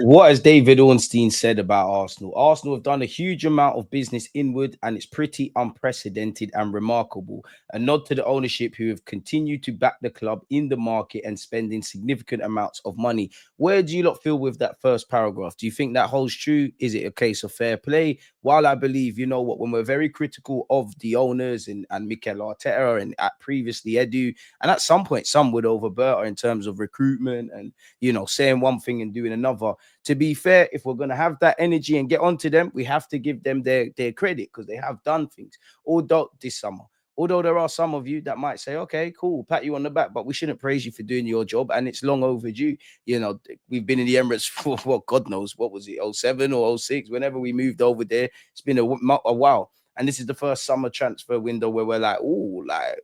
What has David Ornstein said about Arsenal? Arsenal have done a huge amount of business inward, and it's pretty unprecedented and remarkable. A nod to the ownership who have continued to back the club in the market and spending significant amounts of money. Where do you lot feel with that first paragraph? Do you think that holds true? Is it a case of fair play? While I believe, you know what, when we're very critical of the owners and Mikel Arteta and previously Edu, and at some point some would overburden in terms of recruitment and, you know, saying one thing and doing another. To be fair, if we're going to have that energy and get onto them, we have to give them their credit because they have done things. Although this summer, although there are some of you that might say, okay, cool, pat you on the back, but we shouldn't praise you for doing your job, and it's long overdue. You know, we've been in the Emirates for, well, God knows, what was it, 07 or 06, whenever we moved over there. It's been a while. And this is the first summer transfer window where we're like, oh, like,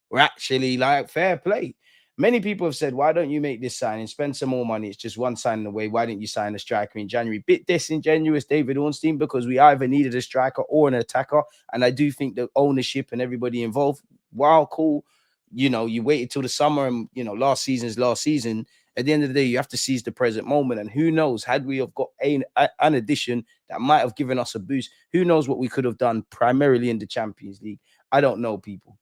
we're actually like, fair play. Many people have said, why don't you make this signing, spend some more money? It's just one signing away. Why didn't you sign a striker in January? Bit disingenuous, David Ornstein, because we either needed a striker or an attacker. And I do think the ownership and everybody involved, while cool, you know, you waited till the summer and, you know, last season's last season. At the end of the day, you have to seize the present moment. And who knows, had we have got an addition that might have given us a boost, who knows what we could have done primarily in the Champions League? I don't know, people.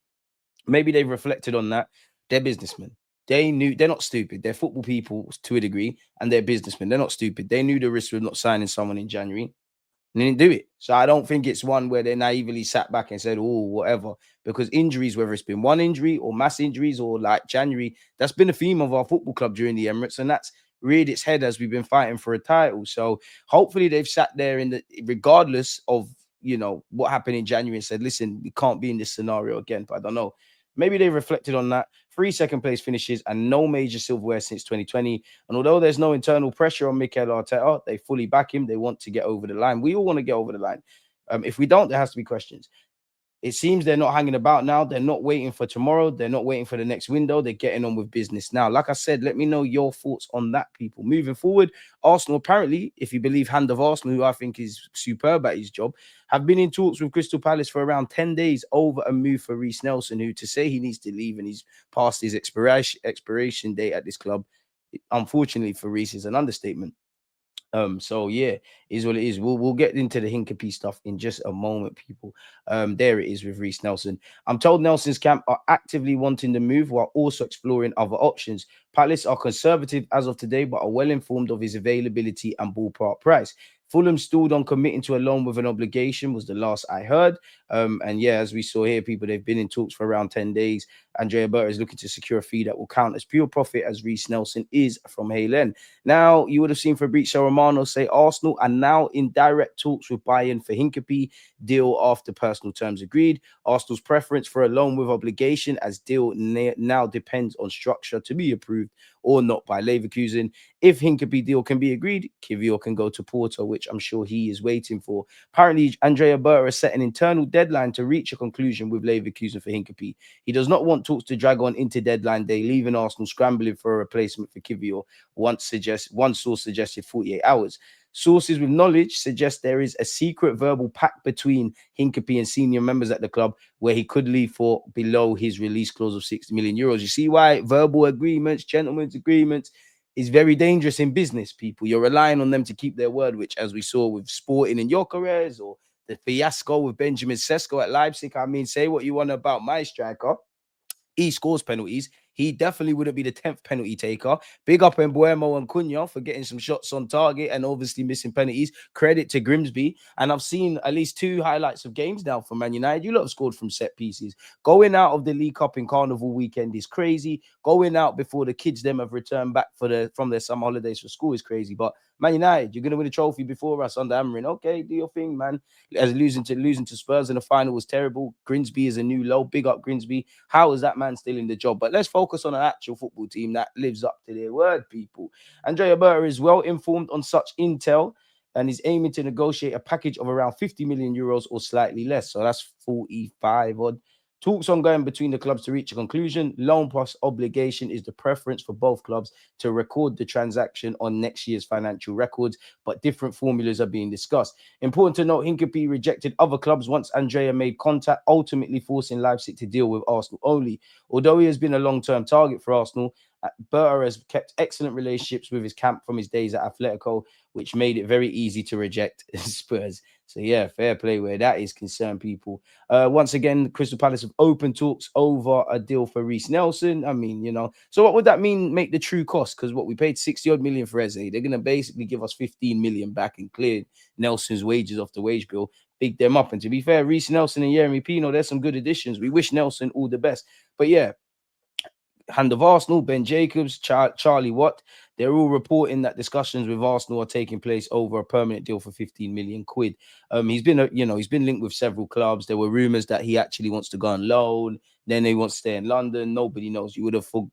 Maybe they've reflected on that. They're businessmen. They knew, they're not stupid. They're football people to a degree, and they're businessmen. They're not stupid. They knew the risk of not signing someone in January, and they didn't do it. So I don't think it's one where they naively sat back and said, oh, whatever. Because injuries, whether it's been one injury or mass injuries or like January, that's been a theme of our football club during the Emirates, and that's reared its head as we've been fighting for a title. So hopefully they've sat there in the, regardless of, you know, what happened in January, and said, listen, we can't be in this scenario again. But I don't know. Maybe they reflected on that. 3 second place finishes and no major silverware since 2020. And although there's no internal pressure on Mikel Arteta, they fully back him. They want to get over the line. We all want to get over the line. If we don't, there has to be questions. It seems they're not hanging about now. They're not waiting for tomorrow. They're not waiting for the next window. They're getting on with business now. Like I said, let me know your thoughts on that, people. Moving forward, Arsenal apparently, if you believe Hand of Arsenal, who I think is superb at his job, have been in talks with Crystal Palace for around 10 days over a move for Reece Nelson, who, to say he needs to leave and he's past his expiration date at this club, unfortunately for Reece, is an understatement. So yeah, is what it is. We'll get into the Hincapie stuff in just a moment, people. There it is with Reece Nelson. I'm told Nelson's camp are actively wanting the move while also exploring other options. Palace are conservative as of today, but are well informed of his availability and ballpark price. Fulham stalled on committing to a loan with an obligation, was the last I heard. And yeah, as we saw here, people, they've been in talks for around 10 days. Andrea Berta is looking to secure a fee that will count as pure profit, as Reece Nelson is from Hale End. Now, you would have seen Fabrizio Romano say Arsenal are now in direct talks with Bayern for Hincapie, deal after personal terms agreed. Arsenal's preference for a loan with obligation as deal now depends on structure to be approved or not by Leverkusen. If Hincapie deal can be agreed, Kivior can go to Porto, which I'm sure he is waiting for. Apparently, Andrea Berta set an internal deadline to reach a conclusion with Leverkusen for Hincapie. He does not want talks to drag on into deadline day, leaving Arsenal scrambling for a replacement for Kivior. One source suggested 48 hours. Sources with knowledge suggest there is a secret verbal pact between Hincapie and senior members at the club where he could leave for below his release clause of 60 million euros. You see why verbal agreements, gentlemen's agreements, is very dangerous in business, people. You're relying on them to keep their word, which, as we saw with Sporting and Gyökeres, or the fiasco with Benjamin Sesko at Leipzig. I mean, say what you want about my striker. He scores penalties. He definitely wouldn't be the 10th penalty taker. Big up Mbuemo and Cunha for getting some shots on target and obviously missing penalties. Credit to Grimsby. And I've seen at least 2 highlights of games now from Man United. You lot have scored from set pieces. Going out of the League Cup in Carnival weekend is crazy. Going out before the kids them have returned back from their summer holidays for school is crazy. But Man United, you're going to win a trophy before us under Amarin. Okay, do your thing, man. As losing to Spurs in the final was terrible. Grimsby is a new low. Big up Grimsby. How is that man still in the job? But let's focus on an actual football team that lives up to their word, people. Andrea Berta is well informed on such intel and is aiming to negotiate a package of around 50 million euros or slightly less. So that's 45 odd. Talks ongoing between the clubs to reach a conclusion. Loan plus obligation is the preference for both clubs to record the transaction on next year's financial records, but different formulas are being discussed. Important to note, Hincapie rejected other clubs once Andrea made contact, ultimately forcing Leipzig to deal with Arsenal only. Although he has been a long-term target for Arsenal, Berta has kept excellent relationships with his camp from his days at Atletico, which made it very easy to reject Spurs. So yeah, fair play where that is concerned, people. Once again, Crystal Palace have open talks over a deal for Reece Nelson. I mean, so what would that mean? Make the true cost? Because what we paid 60 odd million for Eze, they're gonna basically give us 15 million back and clear Nelson's wages off the wage bill. Big them up. And to be fair, Reece Nelson and Yeremy Pino, there's some good additions. We wish Nelson all the best. But yeah, hand of Arsenal, Ben Jacobs, Charlie Watt, they're all reporting that discussions with Arsenal are taking place over a permanent deal for 15 million quid. He's been, he's been linked with several clubs. There were rumors that he actually wants to go on loan. Then he wants to stay in London. Nobody knows. You would have for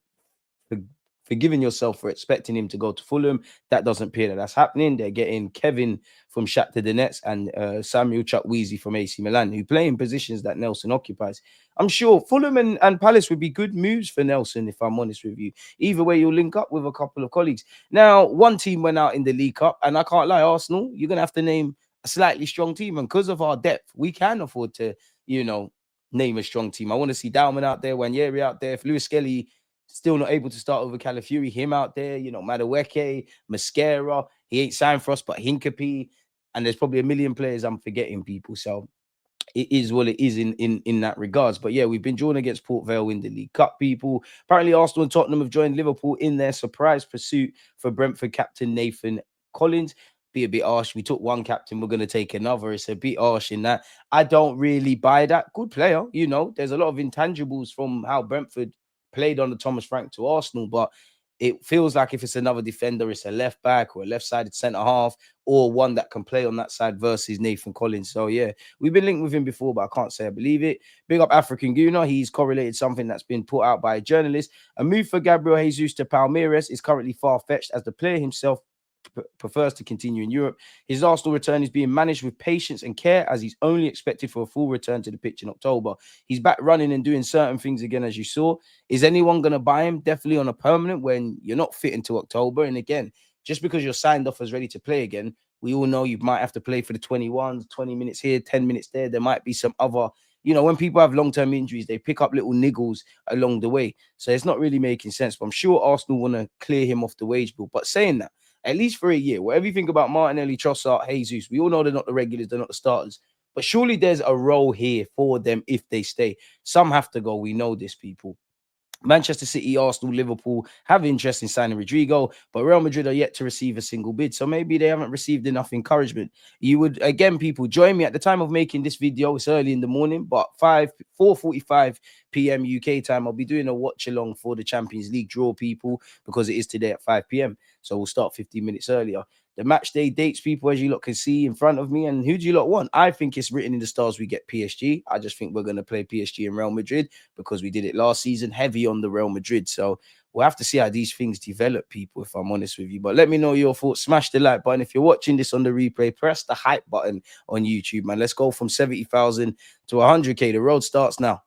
forgiving yourself for expecting him to go to Fulham. That doesn't appear that that's happening. They're getting Kevin from Shakhtar Donetsk and Samuel Chukwueze from AC Milan, who play in positions that Nelson occupies. I'm sure Fulham and Palace would be good moves for Nelson, if I'm honest with you. Either way, you'll link up with a couple of colleagues. Now, one team went out in the League Cup, and I can't lie, Arsenal, you're going to have to name a slightly strong team. And because of our depth, we can afford to, name a strong team. I want to see Dalman out there, Wanyeri out there. If Lewis Skelly still not able to start over Calafiori, him out there, Madueke, Mascara, he ain't signed for us, but Hincapie, and there's probably a million players I'm forgetting, people. So it is what it is in that regards. But yeah, we've been drawn against Port Vale in the League Cup, people. Apparently, Arsenal and Tottenham have joined Liverpool in their surprise pursuit for Brentford captain Nathan Collins. Be a bit harsh. We took one captain, we're going to take another. It's a bit harsh in that. I don't really buy that. Good player, there's a lot of intangibles from how Brentford played under Thomas Frank to Arsenal, but it feels like if it's another defender, it's a left back or a left-sided centre half or one that can play on that side versus Nathan Collins. So yeah, we've been linked with him before, but I can't say I believe it. Big up African Gooner. He's correlated something that's been put out by a journalist. A move for Gabriel Jesus to Palmeiras is currently far-fetched as the player himself prefers to continue in Europe. His Arsenal return is being managed with patience and care as he's only expected for a full return to the pitch in October. He's back running and doing certain things again, as you saw. Is anyone going to buy him? Definitely on a permanent when you're not fit until October. And again, just because you're signed off as ready to play again, we all know you might have to play for the 21s, 20 minutes here, 10 minutes there. There might be some other, when people have long-term injuries, they pick up little niggles along the way. So it's not really making sense. But I'm sure Arsenal want to clear him off the wage bill. But saying that, at least for a year, whatever you think about Martinelli, Trossard, Jesus, we all know they're not the regulars, they're not the starters. But surely there's a role here for them if they stay. Some have to go. We know this, people. Manchester City, Arsenal, Liverpool have interest in signing Rodrigo, but Real Madrid are yet to receive a single bid. So maybe they haven't received enough encouragement. You would, again, people, join me at the time of making this video. It's early in the morning, but 4:45 p.m. UK time, I'll be doing a watch along for the Champions League draw, people, because it is today at 5 p.m. So we'll start 15 minutes earlier. The match day dates, people, as you lot can see in front of me. And who do you lot want? I think it's written in the stars we get PSG. I just think we're going to play PSG and Real Madrid because we did it last season, heavy on the Real Madrid. So we'll have to see how these things develop, people, if I'm honest with you. But let me know your thoughts. Smash the like button. If you're watching this on the replay, press the hype button on YouTube, man. Let's go from 70,000 to 100K. The road starts now.